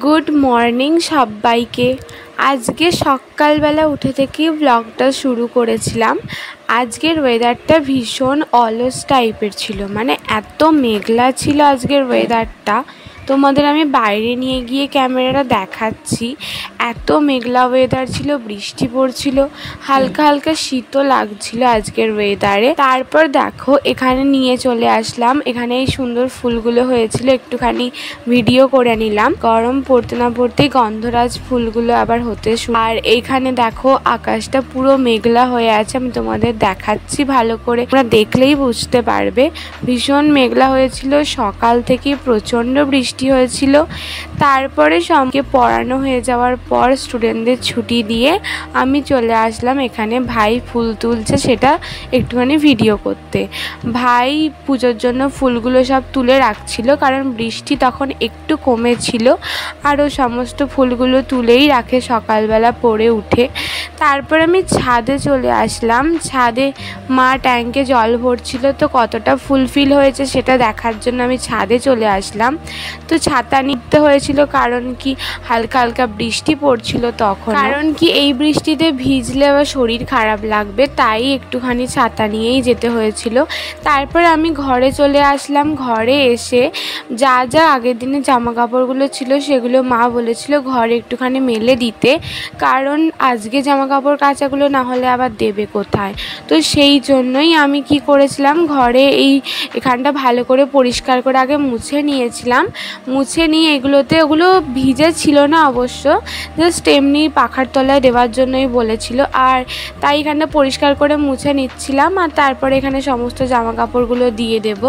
Good morning सबाइके। आज के सकाल बेला उठे थेके ब्लगटा शुरू करेছিলাম। आजकेर वेदारटा भीषण अलस टाइपेर छिलो, माने एत मेघला छिलो आजकेर वेदारटा। তোমাদের আমি বাইরে নিয়ে গিয়ে ক্যামেরাটা দেখাচ্ছি। এত মেঘলা ওয়েদার ছিল, বৃষ্টি পড়ছিল, হালকা হালকা শীতও লাগছিল আজকের ওয়েদারে। তারপর দেখো এখানে নিয়ে চলে আসলাম, এখানে এই সুন্দর ফুলগুলো হয়েছিল, একটুখানি ভিডিও করে নিলাম। গরম পড়তে না পড়তেই গন্ধরাজ ফুলগুলো আবার হতে শুরু। আর এইখানে দেখো আকাশটা পুরো মেঘলা হয়ে আছে, আমি তোমাদের দেখাচ্ছি ভালো করে, তোমরা দেখলেই বুঝতে পারবে। ভীষণ মেঘলা হয়েছিল, সকাল থেকে প্রচণ্ড বৃষ্টি হয়েছিল। তারপরে সবকে পড়ানো হয়ে যাওয়ার পর স্টুডেন্টদের ছুটি দিয়ে আমি চলে আসলাম এখানে। ভাই ফুল তুলছে, সেটা একটুখানি ভিডিও করতে। ভাই পুজোর জন্য ফুলগুলো সব তুলে রাখছিল, কারণ বৃষ্টি তখন একটু কমেছিল, আর ও সমস্ত ফুলগুলো তুলেই রাখে সকালবেলা পড়ে উঠে। তারপর আমি ছাদে চলে আসলাম। ছাদে মা ট্যাঙ্কে জল ভরছিল, তো কতটা ফুলফিল হয়েছে সেটা দেখার জন্য আমি ছাদে চলে আসলাম। তো ছাতা নিতে হয়েছিল, কারণ কি হালকা হালকা বৃষ্টি পড়ছিল তখন, কারণ কি এই বৃষ্টিতে ভিজলে আবার শরীর খারাপ লাগবে, তাই একটুখানি ছাতা নিয়েই যেতে হয়েছিল। তারপর আমি ঘরে চলে আসলাম। ঘরে এসে যা যা আগের দিনে জামা কাপড়গুলো ছিল সেগুলো মা বলেছিল ঘরে একটুখানি মেলে দিতে, কারণ আজকে জামা কাপড় কাচাগুলো না হলে আবার দেবে কোথায়। তো সেই জন্যই আমি কি করেছিলাম, ঘরে এখানটা ভালো করে পরিষ্কার করে আগে মুছে নিয়েছিলাম। মুছে নিয়ে ওগুলো ভিজে ছিল না অবশ্য, জাস্ট এমনি পাখার তলায় দেওয়ার জন্যই বলেছিল, আর তাই এখানটা পরিষ্কার করে মুছে নিচ্ছিলাম। আর তারপরে এখানে সমস্ত জামা কাপড়গুলো দিয়ে দেবো।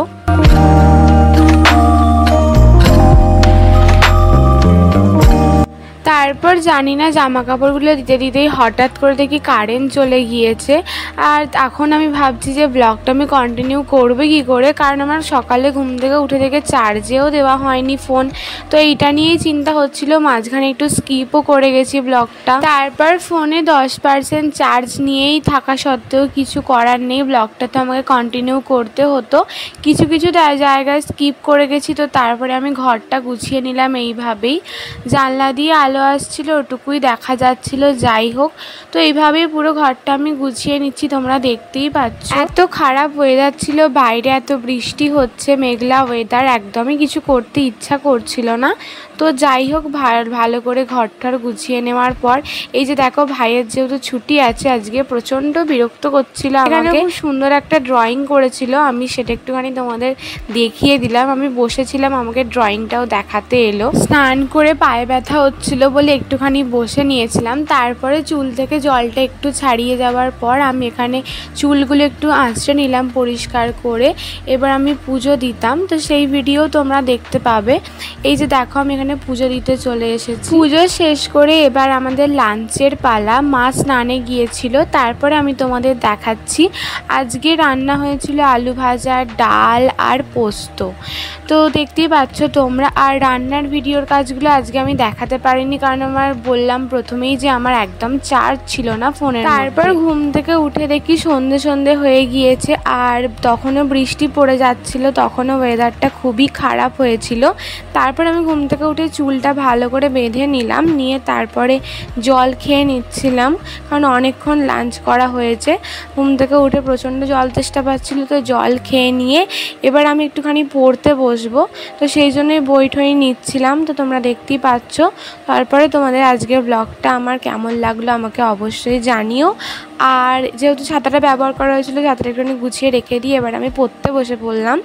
তারপর জানি না জামা কাপড়গুলো দিতে দিতেই হঠাৎ করে দেখি কারেন্ট চলে গিয়েছে। আর এখন আমি ভাবছি যে ব্লগটা আমি কন্টিনিউ করবো কী করে, কারণ আমার সকালে ঘুম থেকে উঠে থেকে চার্জেও দেওয়া হয়নি ফোন। তো এইটা নিয়েই চিন্তা হচ্ছিল, মাঝখানে একটু স্কিপও করে গেছি ব্লগটা। তারপর ফোনে 10% চার্জ নিয়েই থাকা সত্ত্বেও কিছু করার নেই, ব্লগটা তো আমাকে কন্টিনিউ করতে হতো। কিছু কিছু জায়গায় স্কিপ করে গেছি। তো তারপরে আমি ঘরটা গুছিয়ে নিলাম এইভাবেই, জানলা দিয়ে আলো আসছিল, ওটুকুই দেখা যাচ্ছিল। যাই হোক, তো এইভাবেই পুরো ঘরটা আমি গুছিয়ে নিচ্ছি, তোমরা দেখতেই পাচ্ছ। এত খারাপ ওয়েদার ছিল, বাইরে এত বৃষ্টি হচ্ছে, মেঘলা ওয়েদার, একদমই কিছু করতে ইচ্ছা করছিল না। তো যাই হোক, ভালো করে ঘরটার গুছিয়ে নেওয়ার পর এই যে দেখো ভাইয়ের যেহেতু ছুটি আছে আজকে, প্রচণ্ড বিরক্ত করছিল আমাকে। খুব সুন্দর একটা ড্রয়িং করেছিল, আমি সেটা একটুখানি তোমাদের দেখিয়ে দিলাম। আমি বসেছিলাম, আমাকে ড্রয়িংটাও দেখাতে এলো। স্নান করে পায়ে ব্যথা হচ্ছিল বলে একটুখানি বসে নিয়েছিলাম। তারপরে চুল থেকে জলটা একটু ছাড়িয়ে যাওয়ার পর আমি এখানে চুলগুলো একটু আঁচড়ে নিলাম পরিষ্কার করে। এবার আমি পুজো দিতাম, তো সেই ভিডিও তোমরা দেখতে পাবে। এই যে দেখো আমি এখানে পুজো দিতে চলে এসেছি। পুজো শেষ করে এবার আমাদের লাঞ্চের পালা। মা স্নানে গিয়েছিল, তারপরে আমি তোমাদের দেখাচ্ছি। আজকে রান্না হয়েছিল আলু ভাজা, ডাল আর পোস্ত, তো দেখতেই পাচ্ছ তোমরা। আর রান্নার ভিডিওর কাজগুলো আজকে আমি দেখাতে পারিনি, কারণ আমার বললাম প্রথমেই যে আমার একদম চার্জ ছিল না ফোনের। তারপর ঘুম থেকে উঠে দেখি সন্ধে হয়ে গিয়েছে, আর তখনও বৃষ্টি পড়ে যাচ্ছিল, তখনও ওয়েদারটা খুবই খারাপ হয়েছিল। তারপর আমি ঘুম থেকে উঠে চুলটা ভালো করে বেঁধে নিলাম, নিয়ে তারপরে জল খেয়ে নিচ্ছিলাম, কারণ অনেকক্ষণ লাঞ্চ করা হয়েছে। ঘুম থেকে উঠে প্রচণ্ড জল তেষ্টা পাচ্ছিল, তো জল খেয়ে নিয়ে এবার আমি একটুখানি পড়তে বসবো, তো সেই জন্যই বই ঠই নিচ্ছিলাম। তো তোমরা দেখতেই পাচ্ছ। তারপরে তোমাদের আজকের ব্লগটা আমার কেমন লাগলো আমাকে অবশ্যই জানিও। আর যেহেতু ছাতাটা ব্যবহার করা হয়েছিল, ছাতাটা একটুখানি গুছিয়ে রেখে দিয়ে এবার আমি পড়তে বসে পড়লাম।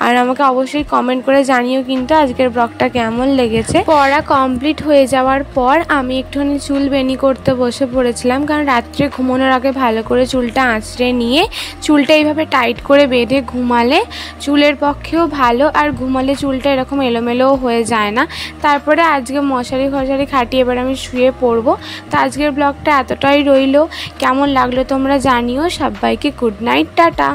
আর আমাকে অবশ্যই কমেন্ট করে জানিও কিন্তু আজকের ব্লগটা কেমন লেগেছে। পড়া কমপ্লিট হয়ে যাওয়ার পর আমি একটুখানি চুল বেনি করতে বসে পড়েছিলাম, কারণ রাত্রে ঘুমানোর আগে ভালো করে চুলটা আঁচড়ে নিয়ে চুলটা এইভাবে টাইট করে বেঁধে ঘুমালে চুলের পক্ষেও ভালো, আর ঘুমালে চুলটা এরকম এলোমেলোও হয়ে যায় না। তারপরে আজকে মশারি খাটিয়ে এবার আমি শুয়ে পড়বো। তো আজকের ব্লগটা এতটাই রইলো, কেমন লাগলো তোমরা জানিও। সবাইকে গুড নাইট, টাটা।